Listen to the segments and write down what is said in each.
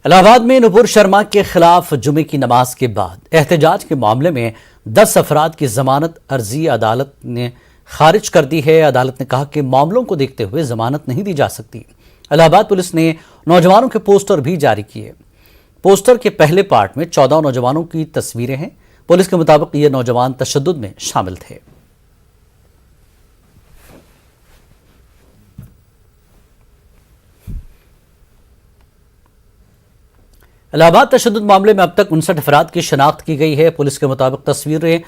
इलाहाबाद में नुपुर शर्मा के खिलाफ जुमे की नमाज के बाद एहतजाज के मामले में 10 अफराद की जमानत अर्जी अदालत ने खारिज कर दी है। अदालत ने कहा कि मामलों को देखते हुए जमानत नहीं दी जा सकती। इलाहाबाद पुलिस ने नौजवानों के पोस्टर भी जारी किए। पोस्टर के पहले पार्ट में 14 नौजवानों की तस्वीरें हैं। पुलिस के मुताबिक ये नौजवान तशद्दुद में शामिल थे। इलाहाबाद तशद्दुद मामले में अब तक 59 अफराद की शनाख्त की गई है। पुलिस के मुताबिक तस्वीरें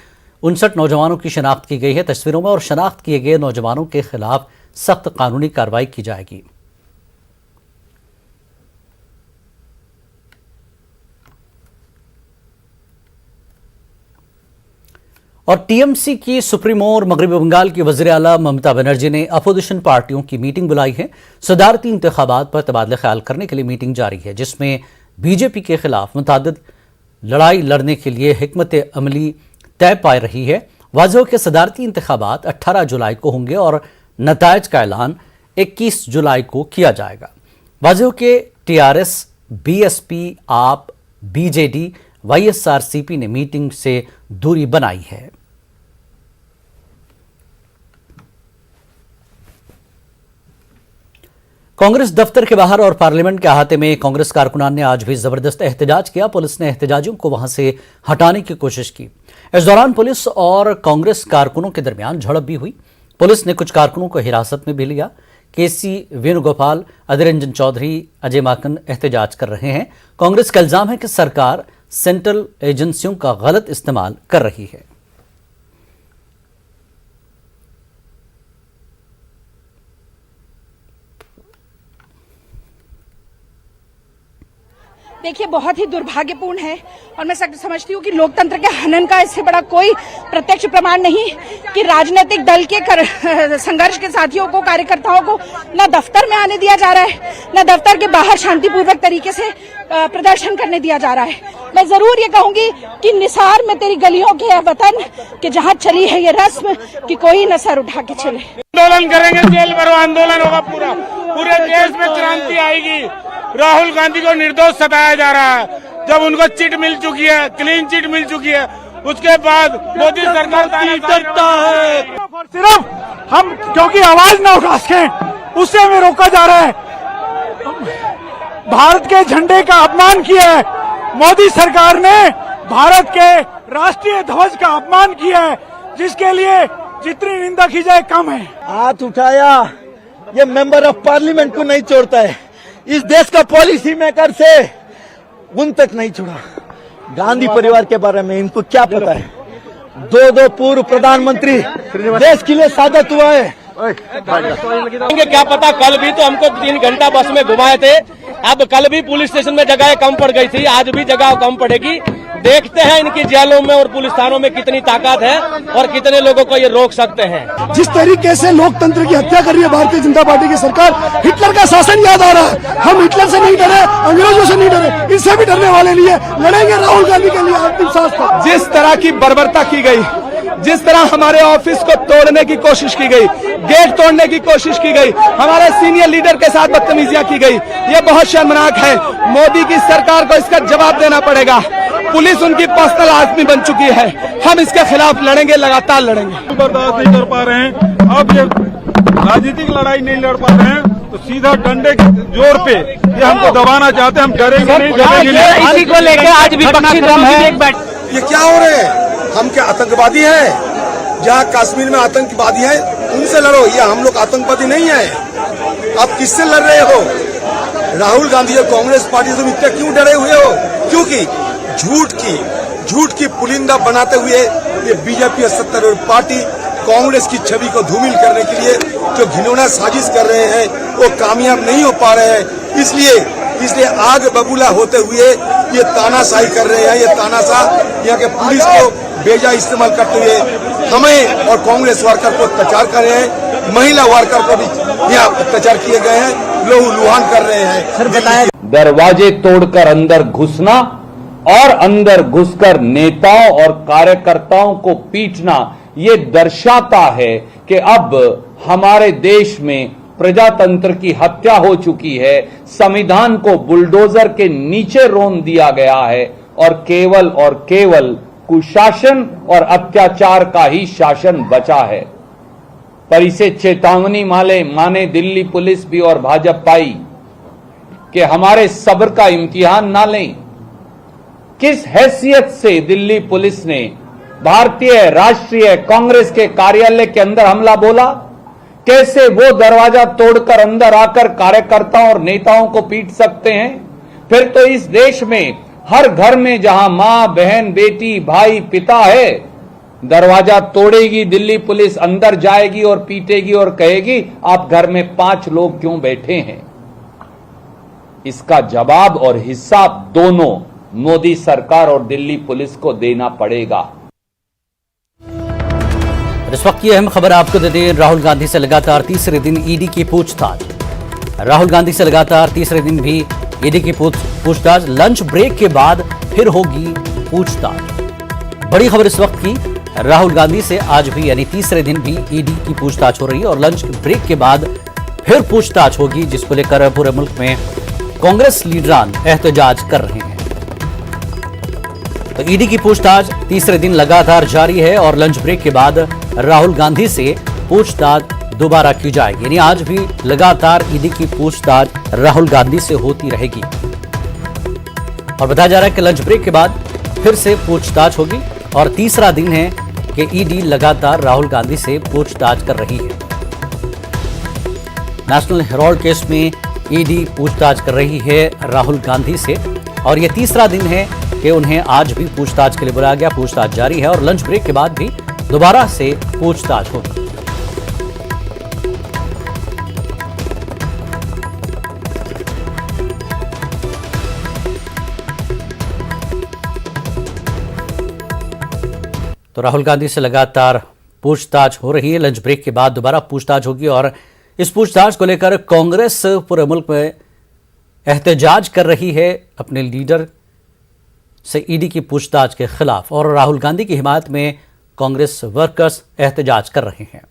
59 नौजवानों की शनाख्त की गई है। तस्वीरों में और शनाख्त किए गए नौजवानों के खिलाफ सख्त कानूनी कार्रवाई की जाएगी। और टीएमसी की सुप्रीमो और मगरबी बंगाल की वज़ीर आला ममता बनर्जी ने अपोजिशन पार्टियों की मीटिंग बुलाई है। सदारती इंतखाबात पर तबादला ख्याल करने के लिए मीटिंग जारी है, जिसमें बीजेपी के खिलाफ मुतादिद लड़ाई लड़ने के लिए हिकमत अमली तय पा रही है। वाज़ेह के सदारती इंतखाबात 18 जुलाई को होंगे और नतायज का ऐलान 21 जुलाई को किया जाएगा। वाज़ेह के टीआरएस, बीएसपी, आप, बीजेडी, वाईएसआरसीपी ने मीटिंग से दूरी बनाई है। कांग्रेस दफ्तर के बाहर और पार्लियामेंट के अहाते में कांग्रेस कारकुनान ने आज भी जबरदस्त एहतजाज किया। पुलिस ने एहतजाजियों को वहां से हटाने की कोशिश की। इस दौरान पुलिस और कांग्रेस कारकुनों के दरमियान झड़प भी हुई। पुलिस ने कुछ कारकुनों को हिरासत में भी लिया। केसी वेणुगोपाल, अधीर रंजन चौधरी, अजय माकन एहतजाज कर रहे हैं। कांग्रेस का इल्जाम है कि सरकार सेंट्रल एजेंसियों का गलत इस्तेमाल कर रही है। देखिए, बहुत ही दुर्भाग्यपूर्ण है और मैं समझती हूँ कि लोकतंत्र के हनन का इससे बड़ा कोई प्रत्यक्ष प्रमाण नहीं कि राजनीतिक दल के संघर्ष के साथियों को, कार्यकर्ताओं को न दफ्तर में आने दिया जा रहा है, न दफ्तर के बाहर शांतिपूर्वक तरीके से प्रदर्शन करने दिया जा रहा है। मैं जरूर ये कहूंगी कि निसार में तेरी गलियों के वतन कि जहाँ चली है ये रस्म कि कोई न सर उठा के चले। आंदोलन करेंगे, जेल भरो आंदोलन होगा, पूरे देश में क्रांति आएगी। राहुल गांधी को निर्दोष सताया जा रहा है। जब उनको चिट मिल चुकी है, क्लीन चिट मिल चुकी है, उसके बाद मोदी सरकार करता है। सिर्फ हम क्योंकि आवाज न उठा सकें उससे हमें रोका जा रहा है। भारत के झंडे का अपमान किया है मोदी सरकार ने, भारत के राष्ट्रीय ध्वज का अपमान किया है, जिसके लिए जितनी निंदा की जाए कम है। हाथ उठाया ये मेंबर ऑफ पार्लियामेंट को नहीं छोड़ता है। इस देश का पॉलिसी मेकर से उन तक नहीं छोड़ा। गांधी परिवार के बारे में इनको क्या पता है? दो पूर्व प्रधानमंत्री देश के लिए शहादत हुआ है। क्या पता, कल भी तो हमको 3 घंटा बस में घुमाए थे। अब कल भी पुलिस स्टेशन में जगह कम पड़ गई थी, आज भी जगह कम पड़ेगी। देखते हैं इनकी जेलों में और पुलिस थानों में कितनी ताकत है और कितने लोगों को ये रोक सकते हैं। जिस तरीके से लोकतंत्र की हत्या कर रही है भारतीय जनता पार्टी की सरकार, हिटलर का शासन याद आ रहा है। हम हिटलर से नहीं डरे, अंग्रेजों से नहीं डरे, इनसे भी डरने वाले लिए लड़ेंगे राहुल गांधी के लिए अंतिम सांस तक। जिस तरह की बर्बरता की गई, जिस तरह हमारे ऑफिस को तोड़ने की कोशिश की गई, गेट तोड़ने की कोशिश की गई, हमारे सीनियर लीडर के साथ बदतमीजियां की गई, ये बहुत शर्मनाक है। मोदी की सरकार को इसका जवाब देना पड़ेगा। पुलिस उनकी पर्सनल आदमी बन चुकी है। हम इसके खिलाफ लड़ेंगे, लगातार लड़ेंगे। बर्दाश्त नहीं कर पा रहे हैं। अब ये राजनीतिक लड़ाई नहीं लड़ पा रहे हैं तो सीधा डंडे के जोर पे ये हमको दबाना चाहते हैं। हम डरेंगे नहीं, डरेंगे नहीं। इसी को लेकर आज विपक्षी दल है। ये क्या हो रहे हैं? हम क्या आतंकवादी हैं? जहाँ कश्मीर में आतंकवादी हैं उनसे लड़ो, ये हम लोग आतंकवादी नहीं है। आप किससे लड़ रहे हो? राहुल गांधी और कांग्रेस पार्टी से इतने क्यों डरे हुए हो? क्योंकि झूठ की पुलिंदा बनाते हुए ये बीजेपी और सत्तारूढ़ पार्टी कांग्रेस की छवि को धूमिल करने के लिए जो घिनौना साजिश कर रहे हैं वो कामयाब नहीं हो पा रहे हैं। इसलिए आग बबूला होते हुए ये तानाशाही कर रहे हैं। ये तानाशाह यहाँ के पुलिस को बेजा इस्तेमाल करते हुए हमें और कांग्रेस वर्कर को अत्याचार कर रहे हैं। महिला वर्कर को भी यहाँ अत्याचार किए गए हैं, लहूलुहान कर रहे हैं। दरवाजे तोड़कर अंदर घुसना और अंदर घुसकर नेताओं और कार्यकर्ताओं को पीटना, ये दर्शाता है कि अब हमारे देश में प्रजातंत्र की हत्या हो चुकी है, संविधान को बुलडोजर के नीचे रोन दिया गया है और केवल कुशासन और अत्याचार का ही शासन बचा है। पर इसे चेतावनी माने दिल्ली पुलिस भी और भाजपाई कि हमारे सब्र का इम्तिहान ना लें। किस हैसियत से दिल्ली पुलिस ने भारतीय राष्ट्रीय कांग्रेस के कार्यालय के अंदर हमला बोला? कैसे वो दरवाजा तोड़कर अंदर आकर कार्यकर्ताओं और नेताओं को पीट सकते हैं? फिर तो इस देश में हर घर में जहां मां, बहन, बेटी, भाई, पिता है, दरवाजा तोड़ेगी दिल्ली पुलिस, अंदर जाएगी और पीटेगी और कहेगी आप घर में 5 लोग क्यों बैठे हैं? इसका जवाब और हिसाब दोनों मोदी सरकार और दिल्ली पुलिस को देना पड़ेगा। इस वक्त की अहम खबर आपको दे दें, राहुल गांधी से लगातार तीसरे दिन ईडी की पूछताछ। राहुल गांधी से लगातार तीसरे दिन भी ईडी की पूछताछ। लंच ब्रेक के बाद फिर होगी पूछताछ। बड़ी खबर इस वक्त की, राहुल गांधी से आज भी यानी तीसरे दिन भी ईडी की पूछताछ हो रही है और लंच ब्रेक के बाद फिर पूछताछ होगी, जिसको लेकर पूरे मुल्क में कांग्रेस लीडरान एहतजाज कर रहे हैं। तो ईडी की पूछताछ तीसरे दिन लगातार जारी है और लंच ब्रेक के बाद राहुल गांधी से पूछताछ दोबारा की जाएगी। यानी आज भी लगातार ईडी की पूछताछ राहुल गांधी से होती रहेगी और बताया जा रहा है कि लंच ब्रेक के बाद फिर से पूछताछ होगी और तीसरा दिन है कि ईडी लगातार राहुल गांधी से पूछताछ कर रही है। नेशनल हेराल्ड केस में ईडी पूछताछ कर रही है राहुल गांधी से और यह तीसरा दिन है कि उन्हें आज भी पूछताछ के लिए बुलाया गया। पूछताछ जारी है और लंच ब्रेक के बाद भी दोबारा से पूछताछ होगी। तो राहुल गांधी से लगातार पूछताछ हो रही है। लंच ब्रेक के बाद दोबारा पूछताछ होगी और इस पूछताछ को लेकर कांग्रेस पूरे मुल्क में एहतजाज कर रही है अपने लीडर से ईडी की पूछताछ के खिलाफ और राहुल गांधी की हिमायत में कांग्रेस वर्कर्स एहतजाज कर रहे हैं।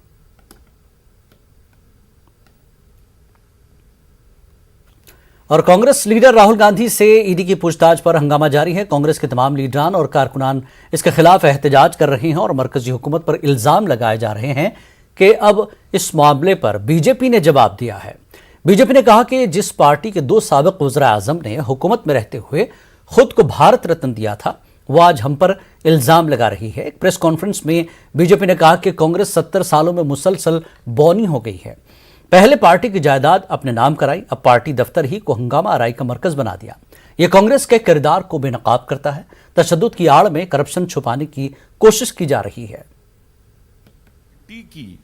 और कांग्रेस लीडर राहुल गांधी से ईडी की पूछताछ पर हंगामा जारी है। कांग्रेस के तमाम लीडरान और कारकुनान इसके खिलाफ एहतजाज कर रहे हैं और मरकजी हुकूमत पर इल्जाम लगाए जा रहे हैं कि अब इस मामले पर बीजेपी ने जवाब दिया है। बीजेपी ने कहा कि जिस पार्टी के 2 साबिक वज़ीर-ए-आज़म ने हुकूमत में रहते हुए खुद को भारत रत्न दिया था, वो आज हम पर इल्जाम लगा रही है। एक प्रेस कॉन्फ्रेंस में बीजेपी ने कहा कि कांग्रेस 70 सालों में मुसलसल बौनी हो गई है। पहले पार्टी की जायदाद अपने नाम कराई, अब पार्टी दफ्तर ही को हंगामा आराई का मरकज बना दिया। यह कांग्रेस के किरदार को बेनकाब करता है। तशद्दुद की आड़ में करप्शन छुपाने की कोशिश की जा रही है। की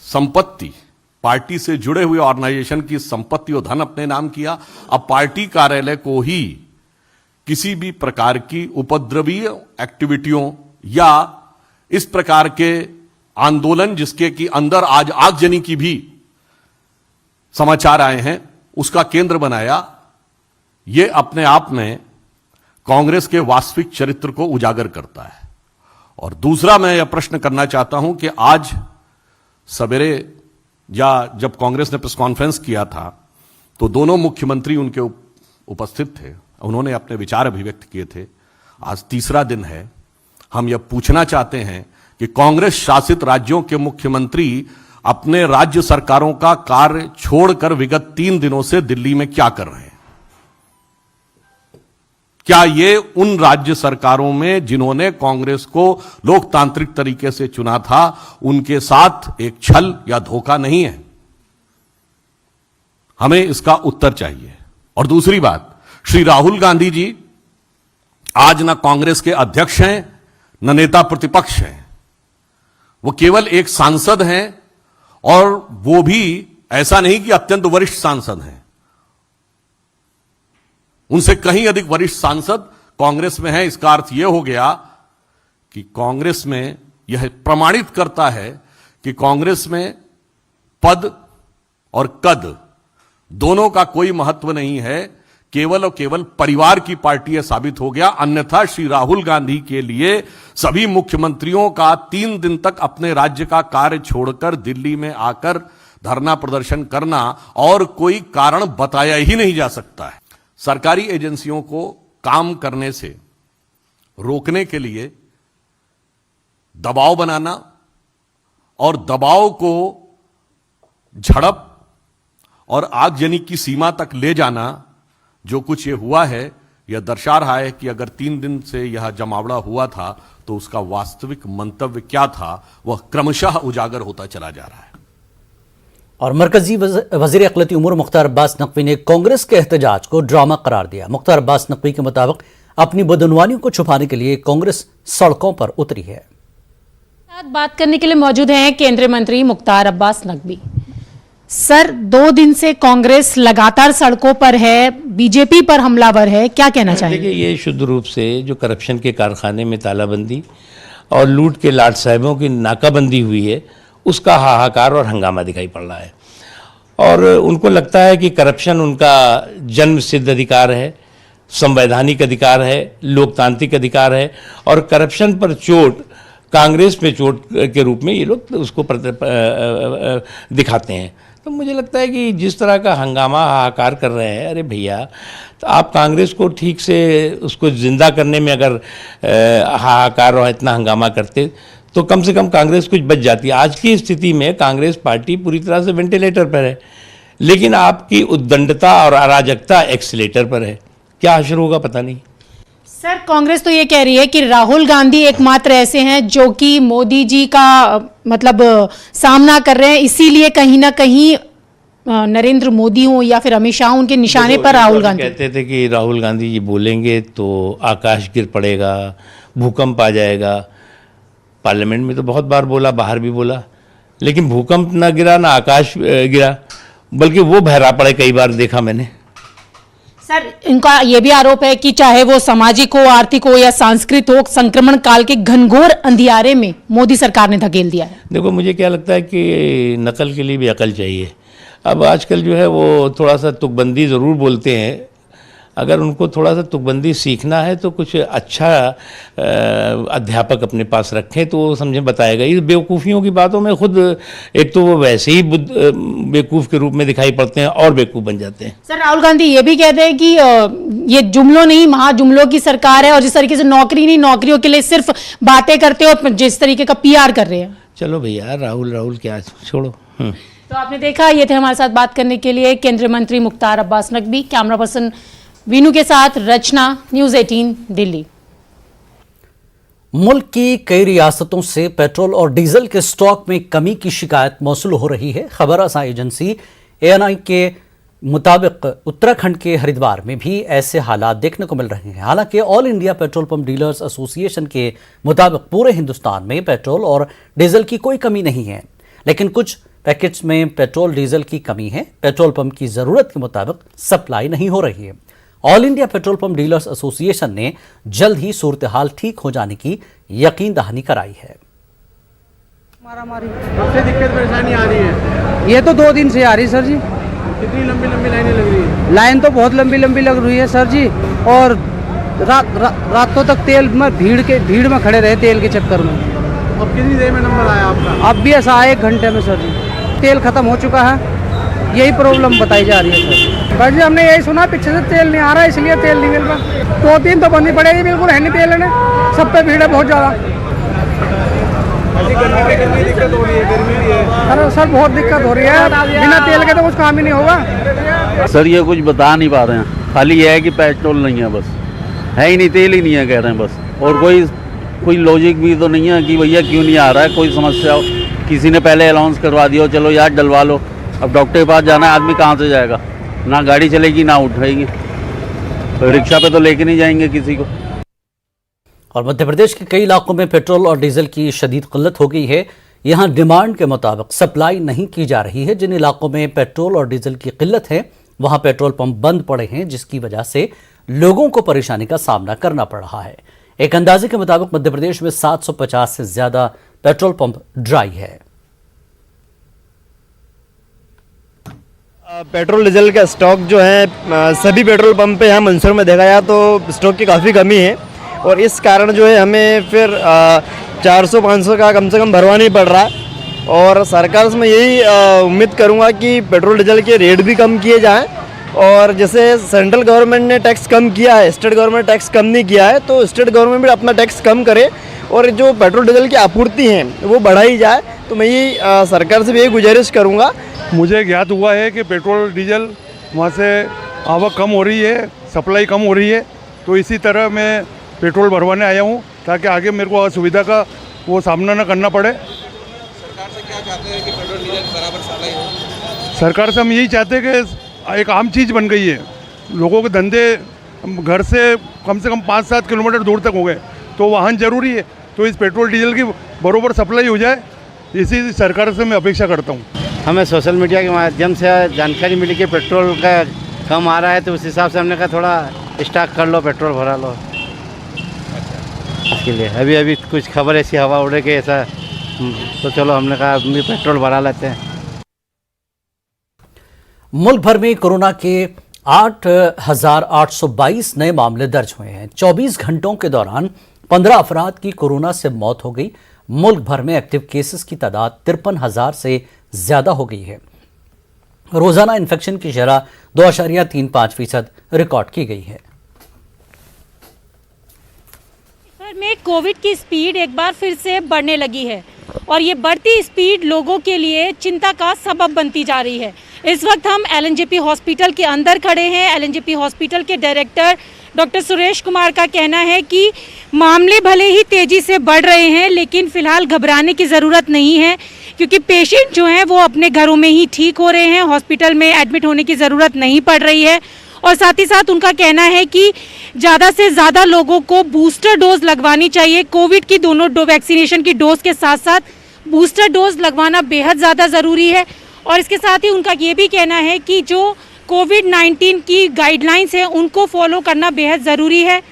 संपत्ति, पार्टी से जुड़े हुए ऑर्गेनाइजेशन की संपत्ति और धन अपने नाम किया। अब पार्टी कार्यालय को ही किसी भी प्रकार की उपद्रवीय एक्टिविटियों या इस प्रकार के आंदोलन जिसके कि अंदर आज आगजनी की भी समाचार आए हैं, उसका केंद्र बनाया। यह अपने आप में कांग्रेस के वास्तविक चरित्र को उजागर करता है। और दूसरा मैं यह प्रश्न करना चाहता हूं कि आज सवेरे या जब कांग्रेस ने प्रेस कॉन्फ्रेंस किया था तो दोनों मुख्यमंत्री उनके उपस्थित थे, उन्होंने अपने विचार अभिव्यक्त किए थे। आज तीसरा दिन है। हम यह पूछना चाहते हैं कि कांग्रेस शासित राज्यों के मुख्यमंत्री अपने राज्य सरकारों का कार्य छोड़कर विगत 3 दिनों से दिल्ली में क्या कर रहे हैं? क्या ये उन राज्य सरकारों में जिन्होंने कांग्रेस को लोकतांत्रिक तरीके से चुना था, उनके साथ एक छल या धोखा नहीं है? हमें इसका उत्तर चाहिए। और दूसरी बात, श्री राहुल गांधी जी आज न कांग्रेस के अध्यक्ष हैं न नेता प्रतिपक्ष हैं। वो केवल एक सांसद हैं और वो भी ऐसा नहीं कि अत्यंत वरिष्ठ सांसद हैं। उनसे कहीं अधिक वरिष्ठ सांसद कांग्रेस में है। इसका अर्थ यह हो गया कि कांग्रेस में यह प्रमाणित करता है कि कांग्रेस में पद और कद दोनों का कोई महत्व नहीं है, केवल और केवल परिवार की पार्टी यह साबित हो गया। अन्यथा श्री राहुल गांधी के लिए सभी मुख्यमंत्रियों का 3 दिन तक अपने राज्य का कार्य छोड़कर दिल्ली में आकर धरना प्रदर्शन करना और कोई कारण बताया ही नहीं जा सकता है। सरकारी एजेंसियों को काम करने से रोकने के लिए दबाव बनाना और दबाव को झड़प और आगजनी की सीमा तक ले जाना, जो कुछ ये हुआ है, यह दर्शा रहा है कि अगर 3 दिन से यह जमावड़ा हुआ था तो उसका वास्तविक मंतव्य क्या था, वह क्रमशः उजागर होता चला जा रहा है। और मरकजी वजीर अक़लियती उमूर मुख्तार अब्बास नकवी ने कांग्रेस के एहतजाज को ड्रामा करार दिया। मुख्तार अब्बास नकवी के मुताबिक अपनी बदनवानियों को छुपाने के लिए कांग्रेस सड़कों पर उतरी है। बात करने के लिए मौजूद हैं केंद्रीय मंत्री मुख्तार अब्बास नकवी। सर, 2 दिन से कांग्रेस लगातार सड़कों पर है, बीजेपी पर हमलावर है, क्या कहना चाहिए? देखिए, ये शुद्ध रूप से जो करप्शन के कारखाने में तालाबंदी और लूट के लाट साहिबों की नाकाबंदी हुई है, उसका हाहाकार और हंगामा दिखाई पड़ रहा है। और उनको लगता है कि करप्शन उनका जन्म सिद्ध अधिकार है, संवैधानिक अधिकार है, लोकतांत्रिक अधिकार है, और करप्शन पर चोट कांग्रेस पे चोट के रूप में ये लोग उसको दिखाते हैं। तो मुझे लगता है कि जिस तरह का हंगामा हाहाकार कर रहे हैं, अरे भैया, तो आप कांग्रेस को ठीक से उसको जिंदा करने में अगर हाहाकार और इतना हंगामा करते तो कम से कम कांग्रेस कुछ बच जाती। आज की स्थिति में कांग्रेस पार्टी पूरी तरह से वेंटिलेटर पर है, लेकिन आपकी उद्दंडता और अराजकता एक्सीलेटर पर है। क्या असर होगा पता नहीं। सर, कांग्रेस तो ये कह रही है कि राहुल गांधी एकमात्र ऐसे हैं जो कि मोदी जी का मतलब सामना कर रहे हैं, इसीलिए कहीं ना कहीं नरेंद्र मोदी हो या फिर अमित शाह, उनके निशाने पर राहुल गांधी। कहते थे कि राहुल गांधी जी बोलेंगे तो आकाश गिर पड़ेगा, भूकंप आ जाएगा। पार्लियामेंट में तो बहुत बार बोला, बाहर भी बोला, लेकिन भूकंप ना गिरा ना आकाश गिरा, बल्कि वो बहरा पड़े कई बार देखा मैंने। सर, इनका ये भी आरोप है कि चाहे वो सामाजिक हो, आर्थिक हो या सांस्कृतिक हो, संक्रमण काल के घनघोर अंधियारे में मोदी सरकार ने धकेल दिया है। देखो, मुझे क्या लगता है कि नकल के लिए भी अकल चाहिए। अब आजकल जो है वो थोड़ा सा तुकबंदी ज़रूर बोलते हैं। अगर उनको थोड़ा सा तुकबंदी सीखना है तो कुछ अच्छा अध्यापक अपने पास रखें तो वो समझे बताएगा। इस बेवकूफ़ियों की बातों में खुद एक तो वो वैसे ही बेवकूफ़ के रूप में दिखाई पड़ते हैं और बेवकूफ़ बन जाते हैं। सर, राहुल गांधी ये भी कहते हैं कि ये जुमलों नहीं, महाजुमलों की सरकार है, और जिस तरीके से नौकरी नहीं, नौकरियों के लिए सिर्फ बातें करते हैं और जिस तरीके का PR कर रहे हैं। चलो भैया, राहुल क्या, छोड़ो। तो आपने देखा, ये थे हमारे साथ बात करने के लिए केंद्रीय मंत्री मुख्तार अब्बास नकवी। कैमरा पर्सन वीनू के साथ रचना, न्यूज़ 18 दिल्ली। मुल्क की कई रियासतों से पेट्रोल और डीजल के स्टॉक में कमी की शिकायत मौसूल हो रही है। खबर रसां एजेंसी ANI के मुताबिक उत्तराखंड के हरिद्वार में भी ऐसे हालात देखने को मिल रहे हैं। हालांकि all India petrol pump dealers association के मुताबिक पूरे हिंदुस्तान में पेट्रोल और डीजल की कोई कमी नहीं है, लेकिन कुछ पैकेट्स में पेट्रोल डीजल की कमी है। पेट्रोल पंप की जरूरत के मुताबिक सप्लाई नहीं हो रही है। All India petrol pump dealers association ने जल्द ही सूरत हाल ठीक हो जाने की यकीन दहानी कराई है। सबसे दिक्कत परेशानी आ रही है, ये तो 2 दिन से आ रही सर जी। कितनी लंबी लाइनें लग रही है? लाइन तो बहुत लंबी लग रही है सर जी, और रातों तक तेल में भीड़ में खड़े रहे तेल के चक्कर में। अब कितनी देर में नंबर आया आपका? अब भी ऐसा 1 घंटे में सर जी। तेल खत्म हो चुका है, यही प्रॉब्लम बताई जा रही है सर जी। हमने यही सुना पीछे से तेल नहीं आ रहा है, इसलिए तेल नहीं मिल रहा। 2-3 तो बंदी पड़ेगी, बिल्कुल है नहीं तेल लेने, सब पे भीड़ है बहुत ज्यादा। गर्मी दिक्कत हो रही है, गर्मी भी है सर, बहुत दिक्कत हो रही है। बिना तेल के तो कुछ काम ही नहीं होगा सर। ये कुछ बता नहीं पा रहे हैं, खाली ये है कि पेट्रोल नहीं है, बस है ही नहीं, तेल ही नहीं है कह रहे हैं बस। और कोई लॉजिक भी तो नहीं है कि भैया क्यों नहीं आ रहा है। कोई समस्या हो, किसी ने पहले अनाउंस करवा दिया, चलो यार डलवा लो। अब डॉक्टर के पास जाना है, आदमी कहाँ से जाएगा? ना गाड़ी चलेगी ना उठाएगी, रिक्शा पे तो लेके नहीं जाएंगे किसी को। और मध्य प्रदेश के कई इलाकों में पेट्रोल और डीजल की शदीद किल्लत हो गई है। यहाँ डिमांड के मुताबिक सप्लाई नहीं की जा रही है। जिन इलाकों में पेट्रोल और डीजल की किल्लत है वहाँ पेट्रोल पंप बंद पड़े हैं, जिसकी वजह से लोगों को परेशानी का सामना करना पड़ रहा है। एक अंदाजे के मुताबिक मध्य प्रदेश में 750 से ज्यादा पेट्रोल पंप ड्राई है। पेट्रोल डीजल का स्टॉक जो है सभी पेट्रोल पंप पे यहाँ मंदसौर में देखा जाए तो स्टॉक की काफ़ी कमी है, और इस कारण जो है हमें फिर 400-500 का कम से कम भरवाना ही पड़ रहा है। और सरकार से मैं यही उम्मीद करूंगा कि पेट्रोल डीजल के रेट भी कम किए जाएं, और जैसे सेंट्रल गवर्नमेंट ने टैक्स कम किया है, स्टेट गवर्नमेंट टैक्स कम नहीं किया है, तो स्टेट गवर्नमेंट भी अपना टैक्स कम करे और जो पेट्रोल डीजल की आपूर्ति है वो बढ़ाई जाए। तो मैं यही सरकार से भी यही गुजारिश करूंगा। मुझे ज्ञात हुआ है कि पेट्रोल डीजल वहाँ से आवक कम हो रही है, सप्लाई कम हो रही है, तो इसी तरह मैं पेट्रोल भरवाने आया हूँ ताकि आगे मेरे को असुविधा का वो सामना न करना पड़े। सरकार से क्या चाहते हैं कि पेट्रोल डीजल बराबर सप्लाई हो? सरकार से हम यही चाहते हैं कि एक आम चीज़ बन गई है, लोगों के धंधे घर से कम 5-7 किलोमीटर दूर तक हो गए, तो वाहन जरूरी है, तो इस पेट्रोल डीजल की बराबर सप्लाई हो जाए, इसी सरकार से मैं अपेक्षा करता हूँ। हमें सोशल मीडिया के माध्यम से जानकारी मिली कि पेट्रोल का कम आ रहा है, तो उस हिसाब से हमने कहा थोड़ा स्टॉक कर लो, पेट्रोल भरा लो। इसके लिए अभी कुछ खबर ऐसी हवा उड़े के ऐसा, तो चलो हमने कहा अभी पेट्रोल भरा लेते हैं। मुल्क भर में कोरोना के 8,822 नए मामले दर्ज हुए हैं। 24 घंटों के दौरान 15 अफराद की कोरोना से मौत हो गई। मुल्क भर में एक्टिव केसेस की तादाद 53,000 से ज्यादा हो गई है। रोजाना इन्फेक्शन की शरह 2.35% रिकॉर्ड की गई है। में कोविड की स्पीड एक बार फिर से बढ़ने लगी है और ये बढ़ती स्पीड लोगों के लिए चिंता का सबब बनती जा रही है। इस वक्त हम एलएनजेपी हॉस्पिटल के अंदर खड़े हैं। एलएनजेपी हॉस्पिटल के डायरेक्टर डॉक्टर सुरेश कुमार का कहना है कि मामले भले ही तेजी से बढ़ रहे हैं, लेकिन फिलहाल घबराने की ज़रूरत नहीं है, क्योंकि पेशेंट जो हैं वो अपने घरों में ही ठीक हो रहे हैं। हॉस्पिटल में एडमिट होने की ज़रूरत नहीं पड़ रही है। और साथ ही साथ उनका कहना है कि ज़्यादा से ज़्यादा लोगों को बूस्टर डोज लगवानी चाहिए। कोविड की दोनों वैक्सीनेशन की डोज के साथ साथ बूस्टर डोज लगवाना बेहद ज़्यादा ज़रूरी है। और इसके साथ ही उनका ये भी कहना है कि जो कोविड-19 की गाइडलाइंस हैं उनको फॉलो करना बेहद ज़रूरी है।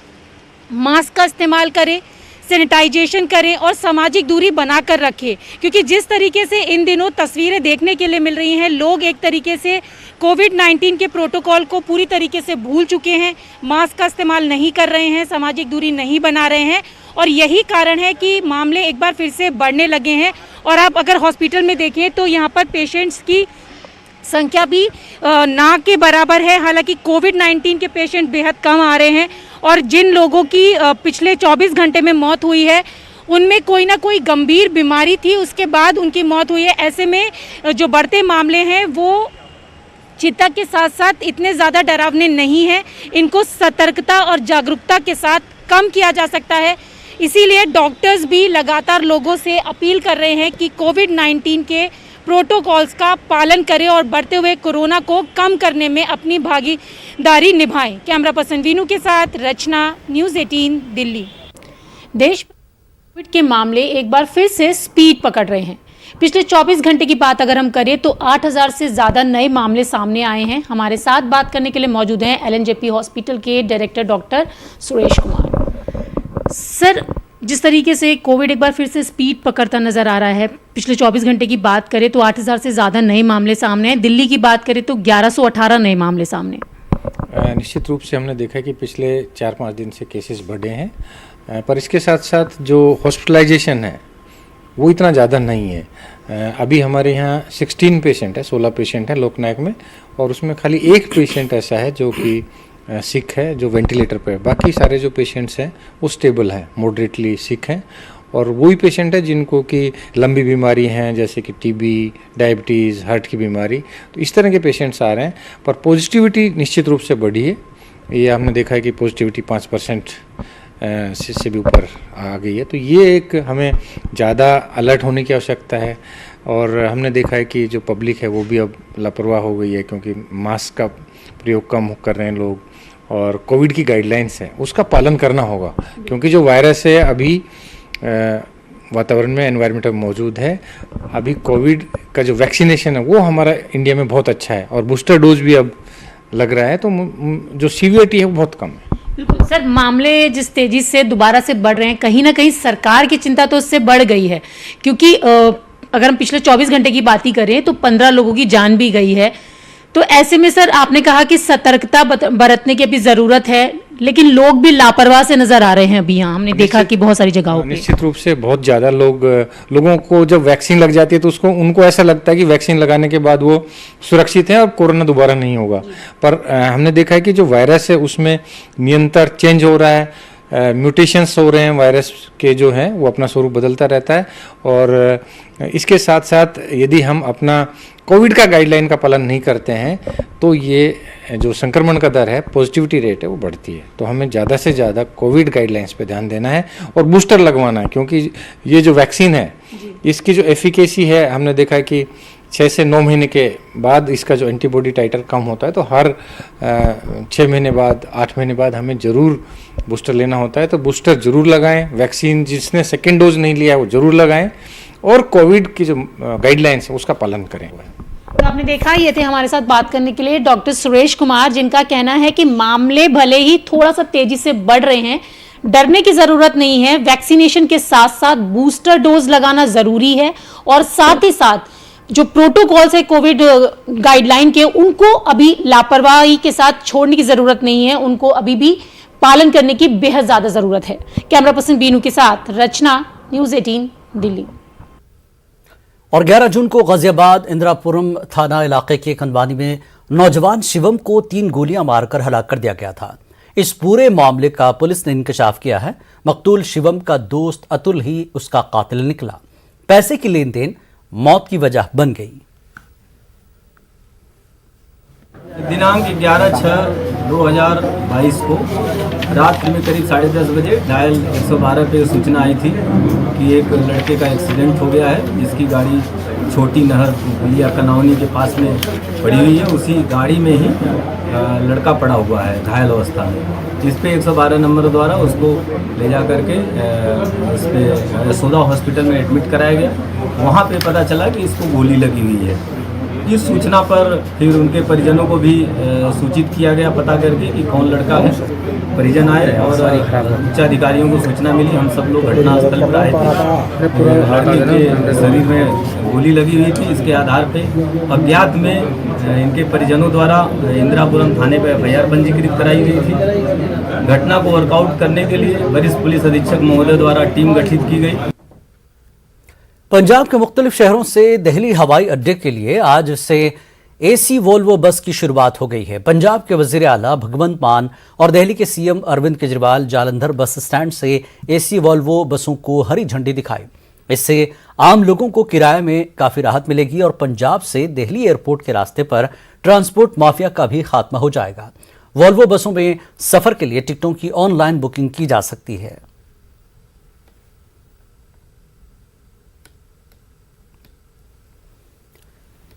मास्क का इस्तेमाल करें, सैनिटाइजेशन करें और सामाजिक दूरी बनाकर रखें, क्योंकि जिस तरीके से इन दिनों तस्वीरें देखने के लिए मिल रही हैं, लोग एक तरीके से कोविड-19 के प्रोटोकॉल को पूरी तरीके से भूल चुके हैं, मास्क का इस्तेमाल नहीं कर रहे हैं, सामाजिक दूरी नहीं बना रहे हैं, और यही कारण है कि मामले एक बार फिर से बढ़ने लगे हैं। और आप अगर हॉस्पिटल में देखें तो यहाँ पर पेशेंट्स की संख्या भी ना के बराबर है। हालांकि कोविड-19 के पेशेंट बेहद कम आ रहे हैं और जिन लोगों की पिछले 24 घंटे में मौत हुई है उनमें कोई ना कोई गंभीर बीमारी थी, उसके बाद उनकी मौत हुई है। ऐसे में जो बढ़ते मामले हैं वो चिंता के साथ साथ इतने ज़्यादा डरावने नहीं हैं। इनको सतर्कता और जागरूकता के साथ कम किया जा सकता है। इसीलिए डॉक्टर्स भी लगातार लोगों से अपील कर रहे हैं कि कोविड-19 के प्रोटोकॉल्स का पालन करें और बढ़ते हुए कोरोना को कम करने में अपनी भागीदारी निभाएं। कैमरा पर्सन वीनू के साथ रचना, न्यूज़ 18 दिल्ली। देश में कोविड के मामले एक बार फिर से स्पीड पकड़ रहे हैं। पिछले 24 घंटे की बात अगर हम करें तो 8,000 से ज़्यादा नए मामले सामने आए हैं। हमारे साथ बात करने के लिए मौजूद हैं एलएनजेपी हॉस्पिटल के director doctor Suresh Kumar. Sir, जिस तरीके से कोविड एक बार फिर से स्पीड पकड़ता नज़र आ रहा है, पिछले 24 घंटे की बात करें तो 8,000 से ज़्यादा नए मामले सामने हैं। दिल्ली की बात करें तो 1118 नए मामले सामने। निश्चित रूप से हमने देखा कि पिछले 4-5 दिन से केसेस बढ़े हैं, पर इसके साथ साथ जो हॉस्पिटलाइजेशन है वो इतना ज़्यादा नहीं है। अभी हमारे यहाँ 16 पेशेंट है, 16 पेशेंट हैं लोकनायक में, और उसमें खाली एक पेशेंट ऐसा है जो कि सिक है, जो वेंटिलेटर पे है। बाकी सारे जो पेशेंट्स हैं वो स्टेबल हैं, मॉडरेटली सिक हैं, और वही पेशेंट है जिनको कि लंबी बीमारी हैं, जैसे कि टीबी, डायबिटीज़, हार्ट की बीमारी, तो इस तरह के पेशेंट्स आ रहे हैं। पर पॉजिटिविटी निश्चित रूप से बढ़ी है। ये हमने देखा है कि पॉजिटिविटी 5% से भी ऊपर आ गई है। तो ये एक हमें ज़्यादा अलर्ट होने की आवश्यकता है। और हमने देखा है कि जो पब्लिक है वो भी अब लापरवाह हो गई है, क्योंकि मास्क का प्रयोग कम कर रहे हैं लोग, और कोविड की गाइडलाइंस है उसका पालन करना होगा, क्योंकि जो वायरस है अभी वातावरण में, एनवायरनमेंट में मौजूद है। अभी कोविड का जो वैक्सीनेशन है वो हमारा इंडिया में बहुत अच्छा है, और बूस्टर डोज भी अब लग रहा है, तो जो सीवियरिटी है वो बहुत कम है। बिल्कुल सर, मामले जिस तेजी से दोबारा से बढ़ रहे हैं, कहीं ना कहीं सरकार की चिंता तो उससे बढ़ गई है, क्योंकि अगर हम पिछले 24 घंटे की बात ही करें तो 15 लोगों की जान भी गई है। तो ऐसे में सर, आपने कहा कि सतर्कता बरतने की अभी ज़रूरत है, लेकिन लोग भी लापरवाह से नजर आ रहे हैं अभी यहाँ हमने देखा कि बहुत सारी जगहों पे। निश्चित रूप से बहुत ज़्यादा लोगों को जब वैक्सीन लग जाती है तो उनको ऐसा लगता है कि वैक्सीन लगाने के बाद वो सुरक्षित है और कोरोना दोबारा नहीं होगा। पर हमने देखा है कि जो वायरस है उसमें निरंतर चेंज हो रहा है, म्यूटेशंस हो रहे हैं, वायरस के जो हैं वो अपना स्वरूप बदलता रहता है। और इसके साथ साथ यदि हम अपना कोविड का गाइडलाइन का पालन नहीं करते हैं तो ये जो संक्रमण का दर है, पॉजिटिविटी रेट है, वो बढ़ती है। तो हमें ज़्यादा से ज़्यादा कोविड गाइडलाइंस पे ध्यान देना है और बूस्टर लगवाना है, क्योंकि ये जो वैक्सीन है इसकी जो एफिकेसी है हमने देखा है कि 6 से 9 महीने के बाद इसका जो एंटीबॉडी टाइटर कम होता है। तो हर 6 महीने बाद, 8 महीने बाद हमें ज़रूर बूस्टर लेना होता है। तो बूस्टर ज़रूर लगाएं, वैक्सीन जिसने सेकेंड डोज नहीं लिया है वो ज़रूर लगाएं और कोविड की जो गाइडलाइंस है उसका पालन करें। और आपने देखा, ये थे हमारे साथ बात करने के लिए डॉक्टर सुरेश कुमार, जिनका कहना है कि मामले भले ही थोड़ा सा तेजी से बढ़ रहे हैं, डरने की जरूरत नहीं है। वैक्सीनेशन के साथ साथ बूस्टर डोज लगाना जरूरी है और साथ ही साथ जो प्रोटोकॉल्स है कोविड गाइडलाइन के, उनको अभी लापरवाही के साथ छोड़ने की जरूरत नहीं है, उनको अभी भी पालन करने की बेहद ज्यादा जरूरत है। कैमरा पर्सन बीनू के साथ रचना, न्यूज़ 18 दिल्ली। और 11 जून को गाजियाबाद इंदिरापुरम थाना इलाके के खनवानी में नौजवान शिवम को 3 गोलियां मारकर हलाक कर दिया गया था। इस पूरे मामले का पुलिस ने इंकशाफ किया है। मकतूल शिवम का दोस्त अतुल ही उसका कातिल निकला। पैसे की लेन देन मौत की वजह बन गई। दिनांक 11/6/2022 को रात में करीब 10:30 बजे डायल 112 पे सूचना आई थी कि एक लड़के का एक्सीडेंट हो गया है, जिसकी गाड़ी छोटी नहर पुलिया कनौनी के पास में पड़ी हुई है। उसी गाड़ी में ही लड़का पड़ा हुआ है घायल अवस्था में। इस पे 112 नंबर द्वारा उसको ले जा करके इस पे यशोदा हॉस्पिटल में एडमिट कराया गया। वहाँ पे पता चला कि इसको गोली लगी हुई है। इस सूचना पर फिर उनके परिजनों को भी सूचित किया गया पता करके कि कौन लड़का है। परिजन आए और उच्च अधिकारियों को सूचना मिली। हम सब लोग घटनास्थल पर आए थे। लड़के के शरीर में गोली लगी हुई थी। इसके आधार पे अज्ञात में इनके परिजनों द्वारा इंदिरापुरम थाने पर FIR पंजीकृत कराई गई थी। घटना को वर्कआउट करने के लिए वरिष्ठ पुलिस अधीक्षक महोदय द्वारा टीम गठित की गई। पंजाब के मुख्तलिफ शहरों से दिल्ली हवाई अड्डे के लिए आज से AC वोल्वो बस की शुरुआत हो गई है। पंजाब के वजीर आला भगवंत मान और दिल्ली के CM Arvind Kejriwal Jalandhar bus stand से AC वोल्वो बसों को हरी झंडी दिखाई। इससे आम लोगों को किराए में काफी राहत मिलेगी और पंजाब से दिल्ली एयरपोर्ट के रास्ते पर ट्रांसपोर्ट माफिया का भी खात्मा हो जाएगा। वोल्वो बसों में सफर के लिए टिकटों की ऑनलाइन बुकिंग की जा सकती है।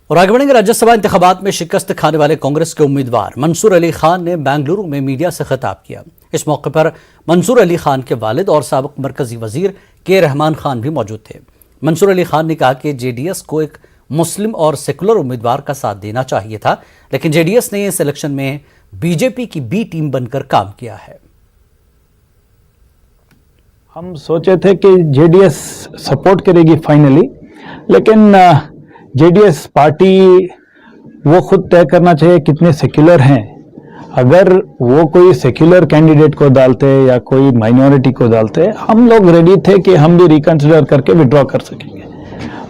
और आगे बढ़ेंगे। राज्यसभा इंतखाबात में शिकस्त खाने वाले कांग्रेस के उम्मीदवार मंसूर अली खान ने बेंगलुरु में मीडिया से खिताब किया। इस मौके पर मंसूर अली खान के वालिद और साबिक मरकजी वजीर के रहमान खान भी मौजूद थे। मंसूर अली खान ने कहा कि JDS को एक मुस्लिम और सेकुलर उम्मीदवार का साथ देना चाहिए था, लेकिन JDS ने इस इलेक्शन में BJP की B टीम बनकर काम किया है। हम सोचे थे कि JDS सपोर्ट करेगी फाइनली, लेकिन JDS पार्टी वो खुद तय करना चाहिए कितने सेक्युलर हैं। अगर वो कोई सेक्युलर कैंडिडेट को डालते या कोई माइनॉरिटी को डालते, हम लोग रेडी थे कि हम भी रिकंसिडर करके विड्रॉ कर सकेंगे।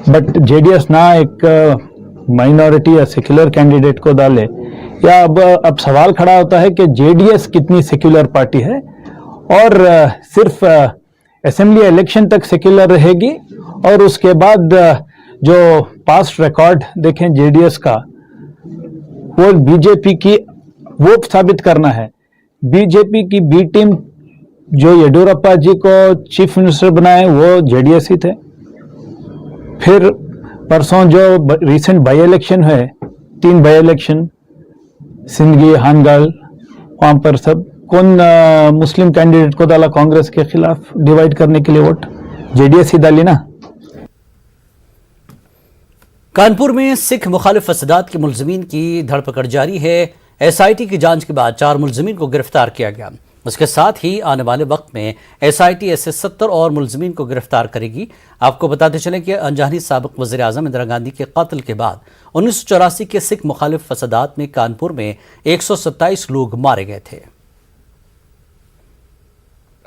बट JDS ना एक माइनॉरिटी या सेक्युलर कैंडिडेट को डाले, या अब सवाल खड़ा होता है कि JDS कितनी सेक्युलर पार्टी है और सिर्फ असेंबली इलेक्शन तक सेक्युलर रहेगी और उसके बाद जो पास्ट रिकॉर्ड देखें JDS का, वो बीजेपी की वो साबित करना है। बीजेपी की B टीम जो येडियुरप्पा जी को चीफ मिनिस्टर बनाए वो JDS ही थे। फिर परसों जो रिसेंट बाई इलेक्शन है, 3 बाई इलेक्शन सिंदगी, हानगढ़, वहां पर सब कौन मुस्लिम कैंडिडेट को डाला कांग्रेस के खिलाफ डिवाइड करने के लिए वोट? JDS ही डाली ना। कानपुर में सिख मुखालिफ फसादात के मुलजिमीन की धरपकड़ जारी है। SIT की जांच के बाद 4 मुलजिमीन को गिरफ्तार किया गया। उसके साथ ही आने वाले वक्त में SIT ऐसे 70 और मुलजिमीन को गिरफ्तार करेगी। आपको बताते चले कि अनजानी साबिक वज़ीर आज़म इंदिरा गांधी के कत्ल के बाद 1984 के सिख मुखालिफ फसादात में कानपुर में 127 लोग मारे गए थे।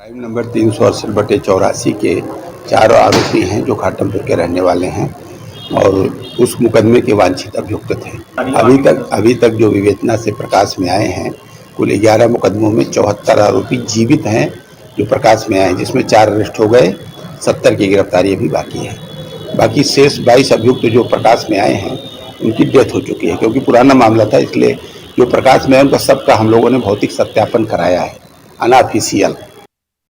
क्राइम नंबर 368/84 के 4 आरोपी हैं जो घाटमपुर के रहने वाले हैं और उस मुकदमे के वांछित अभियुक्त थे। अभी तक जो विवेचना से प्रकाश में आए हैं, कुल 11 मुकदमों में 74 आरोपी जीवित हैं जो प्रकाश में आए हैं, जिसमें 4 अरेस्ट हो गए, 70 की गिरफ्तारी अभी बाकी है। बाकी शेष 22 अभियुक्त जो प्रकाश में आए हैं उनकी डेथ हो चुकी है, क्योंकि पुराना मामला था, इसलिए जो प्रकाश में है उनका सबका हम लोगों ने भौतिक सत्यापन कराया है अनऑफिशियल।